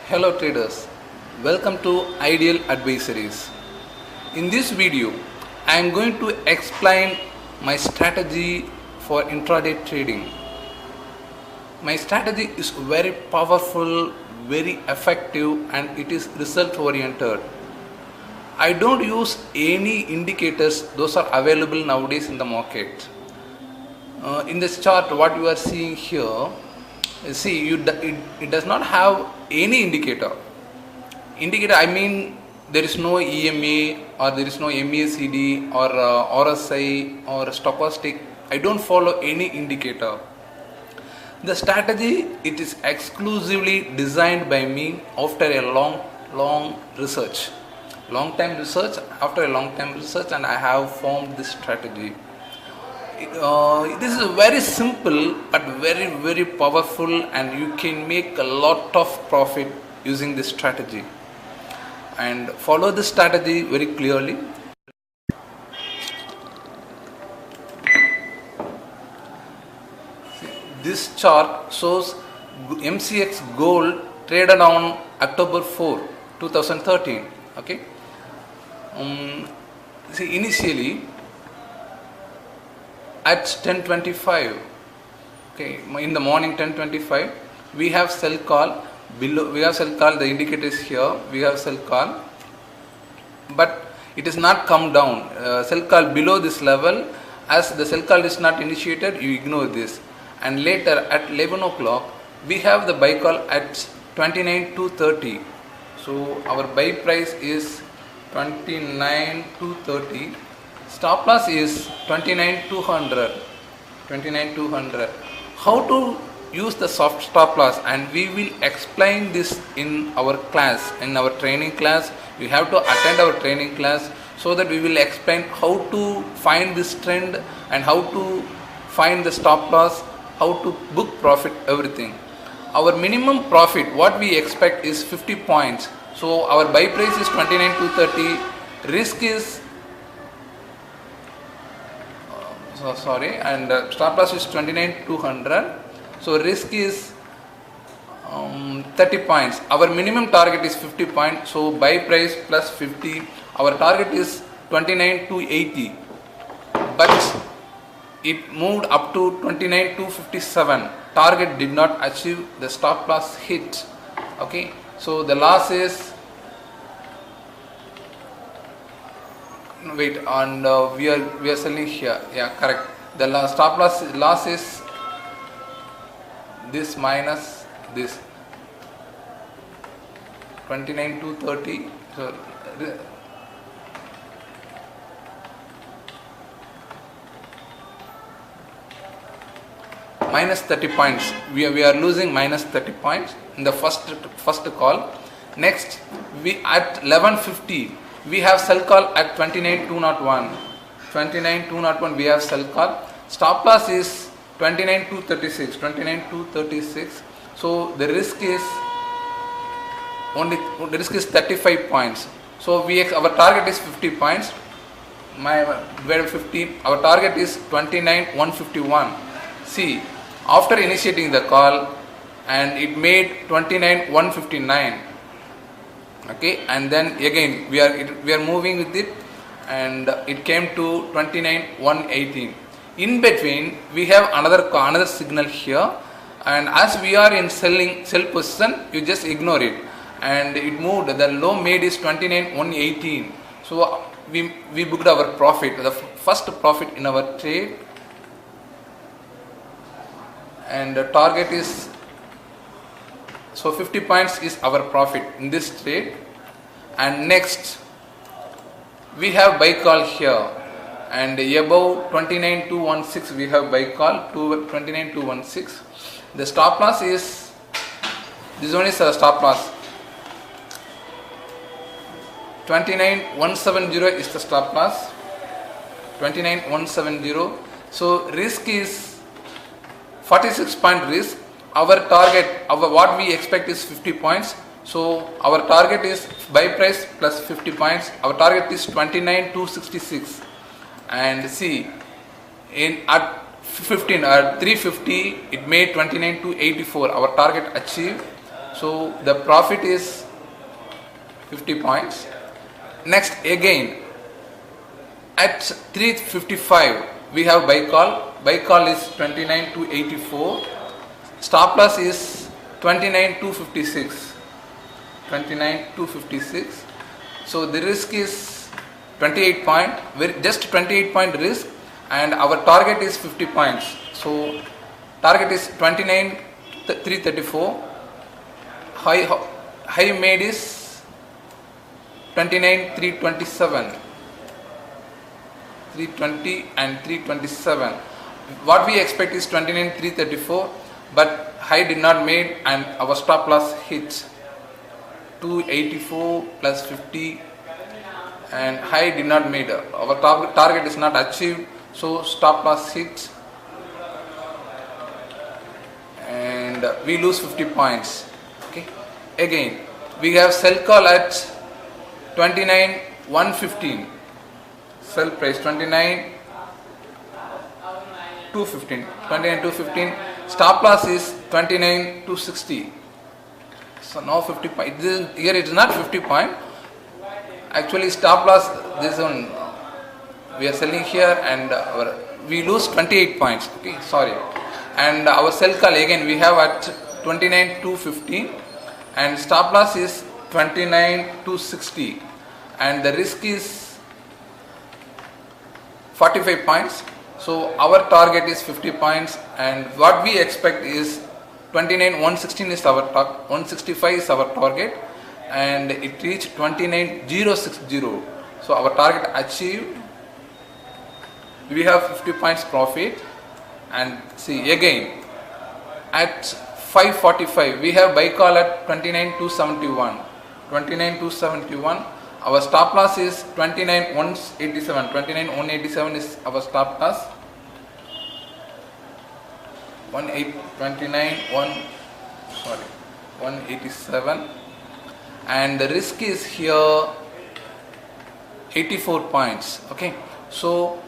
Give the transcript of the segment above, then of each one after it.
Hello traders, welcome to Ideal Advisories. In this video, I am going to explain my strategy for intraday trading. My strategy is very powerful, very effective, and it is result oriented. I don't use any indicators, those are available nowadays in the market. In this chart, what you are seeing here, see it does not have any indicator. I mean, there is no EMA or there is no MACD or RSI or stochastic. I don't follow any indicator. The strategy, it is exclusively designed by me after a long research, after a long time research, and I have formed this strategy. This is very simple but very powerful, and you can make a lot of profit using this strategy. And follow this strategy very clearly. This chart shows MCX gold traded on October 4, 2013. Okay. See, initially at 10:25, okay, in the morning 10:25, we have sell call below. We have sell call. The indicator is here. We have sell call, but it is not come down. Sell call below this level. As the sell call is not initiated, you ignore this. And later at 11 o'clock, we have the buy call at 29,230. So our buy price is 29,230. Stop loss is 29,200. How to use the soft stop loss, and we will explain this in our class, in our training class. You have to attend our training class so that we will explain how to find this trend and how to find the stop loss, how to book profit, everything. Our minimum profit, what we expect is 50 points. So our buy price is 29,230. Risk is and stop loss is 29,200. So risk is 30 points. Our minimum target is 50 points. So buy price plus 50. Our target is 29,280. But it moved up to 29,257. Target did not achieve. The stop loss hit. Okay. So the loss is and we are selling here. Yeah, correct. The stop loss is this minus this 29,230. So minus 30 points. We are losing minus 30 points in the first call. Next, we at 11:50. We have sell call at 29,201. 29,201 we have sell call. Stop loss is 29,236. 29,236. So the risk is 35 points. So our target is 50 points. Where 50? Our target is 29,151. See, after initiating the call, and it made 29,159. Okay, and then again we are moving with it, and it came to 29,118. In between we have another signal here, and as we are in sell position, you just ignore it, and it moved. The low made is 29,118. So we booked our profit, the first profit in our trade, and the target is, so 50 points is our profit in this trade. And next we have buy call here, and above 29,216 we have buy call to 29,216. The stop loss is, this one is a stop loss, 29,170 is the stop loss, 29,170. So risk is 46 point risk. Our target, what we expect is 50 points. So our target is buy price plus 50 points. Our target is 29,266. And see, at 350 it made 29,284. Our target achieved. So the profit is 50 points. Next again at 355 we have buy call. Buy call is 29 to 84. Stop loss is 29 to 56. 29 to 56. So the risk is 28 point, just 28 point risk, and our target is 50 points. So target is 29 334. High made is 29 327. 320 and 327. What we expect is 29 334, but high did not made and our stop loss hits 284 plus 50, and high did not made. Our target is not achieved, so stop loss hits and we lose 50 points. Okay. Again we have sell call at 29 115. Sell price 29 215. 29 215. Stop loss is 29 260. So now 50 point. Here it is not 50 point. Actually stop loss, this one we are selling here, and we lose 28 points. Okay, sorry. And our sell call again we have at 29 215, and stop loss is 29 260, and the risk is 45 points. So our target is 50 points, and what we expect is 29 116 is our 165 is our target, and it reached 29 060. So our target achieved. We have 50 points profit. And see again at 545 we have buy call at 29 271. 29 271. Our stop loss is 29 187. 29 187 is our stop loss. 187, and the risk is here 84 points. Okay, so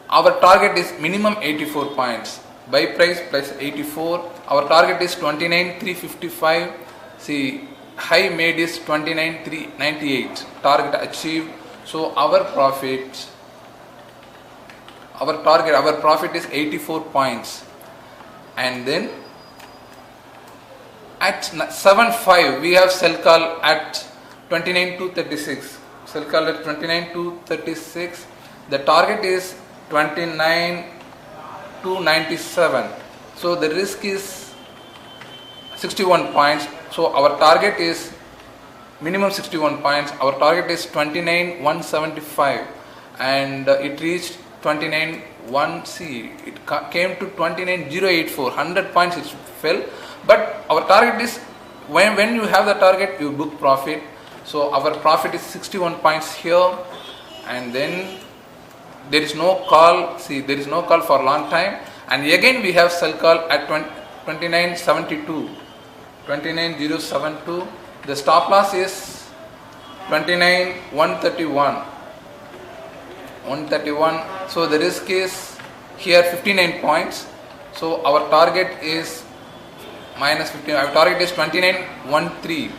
our target is minimum 84 points. Buy price plus 84. Our target is 29 355. See, high made is 29 398. Target achieved. So our profit is 84 points. And then at 7.5 we have sell call at 29 to 36. Sell call at 29 to 36. The target is 29 to 97. So the risk is 61 points. So our target is minimum 61 points. Our target is 29 175, and it reached 29 1C. It came to 29 084. 100 points it fell. But our target is, when you have the target you book profit. So our profit is 61 points here, and then there is no call. See, there is no call for a long time, and again we have sell call at 29.72. 29.072. The stop loss is 29.131. 131. So the risk is here 59 points. So our target is minus 15. Our target is 29.13.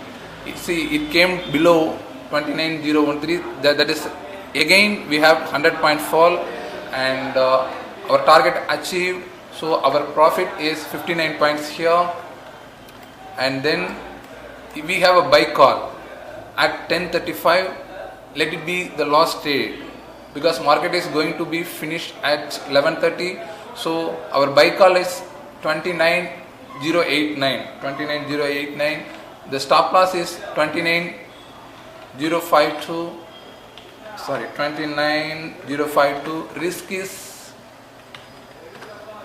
See, it came below 29.013. That is, again we have 100 point fall, and our target achieved. So our profit is 59 points here, and then we have a buy call at 10:35. Let it be the last trade, because market is going to be finished at 11:30. So our buy call is 29.089. 29.089. The stop loss is 29.052. Sorry, 29.052. Risk is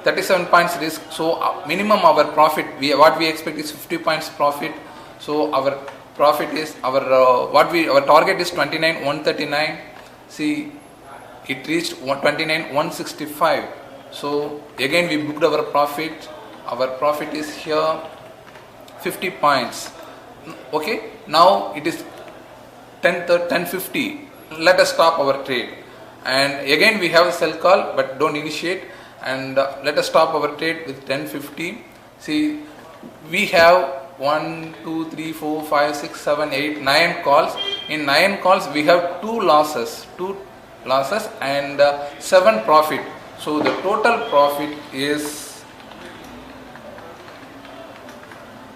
37 points risk. So minimum our profit, what we expect is 50 points profit. So our profit is our target is 29.139. See, it reached 29.165. So again we booked our profit. Our profit is here 50 points. Okay, now it is 10:50. Let us stop our trade, and again we have a sell call, but don't initiate, and let us stop our trade with 10:50. See, we have 1, 2, 3, 4, 5, 6, 7, 8, 9 calls. In 9 calls we have 2 losses and 7 profit. So the total profit is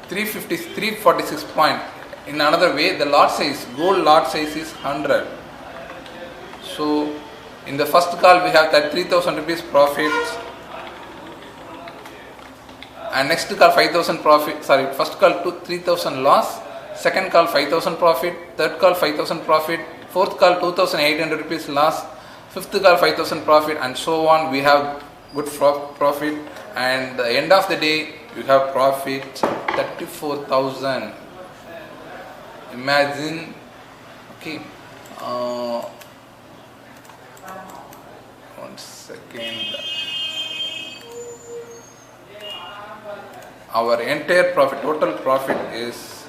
346 point. In another way, the lot size, gold lot size is 100. So in the first call we have that 3000 rupees profit, and next call 5000 profit, first call 3000 loss, second call 5000 profit, third call 5000 profit, fourth call 2800 rupees loss, fifth call 5000 profit, and so on. We have good profit, and the end of the day you have profit 34,000. Imagine, okay, 1 second. Our entire profit, total profit is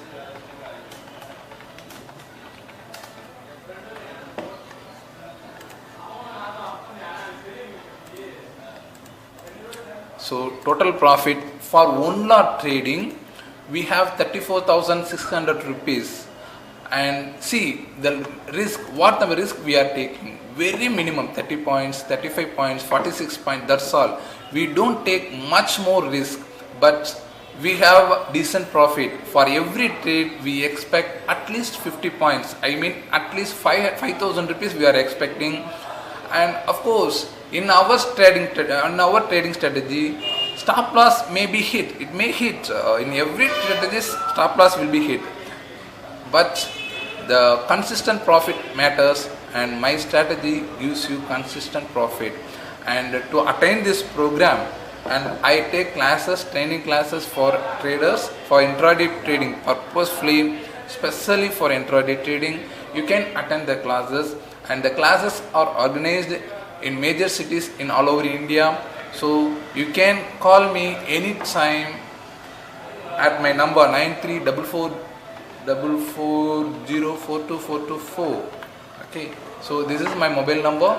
total profit for one lot trading we have 34,600 rupees. And see the risk, what the risk we are taking, very minimum 30 points, 35 points, 46 points, that's all. We don't take much more risk, but we have decent profit. For every trade we expect at least 50 points, I mean at least 5,000 rupees we are expecting. And of course in our trading strategy, stop loss may be hit, it may hit, in every strategy stop loss will be hit, but the consistent profit matters, and my strategy gives you consistent profit. And to attain this program, and I take classes, training classes for traders for intraday trading purposefully, especially for intraday trading. You can attend the classes, and the classes are organized in major cities in all over India. So you can call me anytime at my number 9344042424. Okay, so this is my mobile number.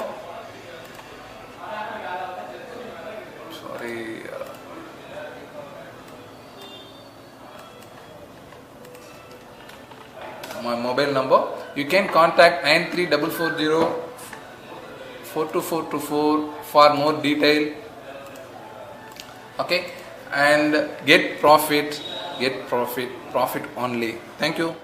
Sorry. My mobile number. You can contact 9344042424 for more detail. Okay, and get profit only. Thank you.